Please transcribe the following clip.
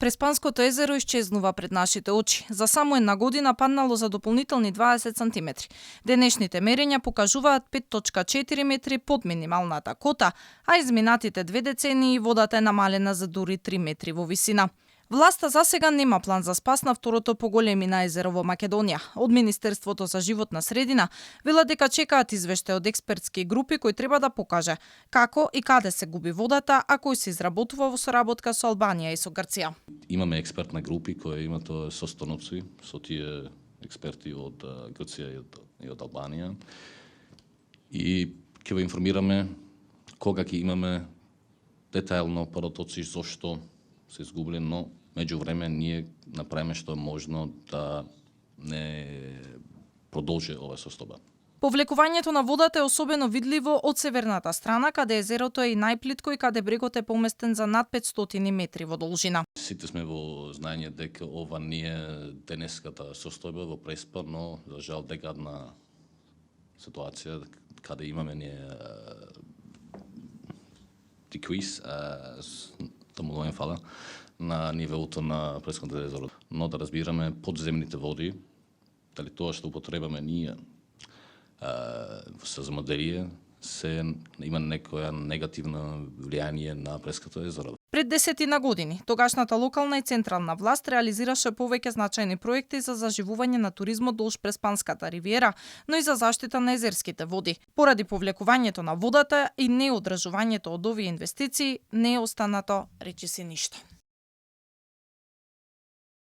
Преспанското езеро исчезнува пред нашите очи. За само една година паднало за дополнителни 20 сантиметри. Денешните мерења покажуваат 5,4 метри под минималната кота, а изминатите 2 децении водата е намалена за дури 3 метри во висина. Власта засега нема план за спас на второто поголемина езеро во Македонија. Од Министерството за животна средина велат дека чекаат извештај од експертски групи кој треба да покаже како и каде се губи водата, а кој се изработува во соработка со Албанија и со Грција. Имаме експертни групи кои имаат состаноци со тие експерти од Грција и од Албанија. И ќе ве информираме кога ќе имаме детајлно податоци зошто се изгубили, но меѓу време ние направиме што е можно да не продолжи ова состојба. Повлекувањето на водата е особено видливо од северната страна, каде езерото е и најплитко и каде брегот е поместен за над 500 метри во должина. Сите сме во знаење дека ова не е денеската состојба во Преспа, но за жал декадна ситуација каде имаме ние decrease, таму фала на нивото на Преспското езеро. Но да разбираме подземните води, дали тоа што употребаме ние со земјоделие има некоја негативно влијание на Преспското езеро. Пред 10 години, тогашната локална и централна власт реализираше повеќе значајни проекти за заживување на туризмот долж Преспанската ривиера, но и за заштита на езерските води. Поради повлекувањето на водата и неодржувањето од овие инвестиции, не е останато речиси ништо.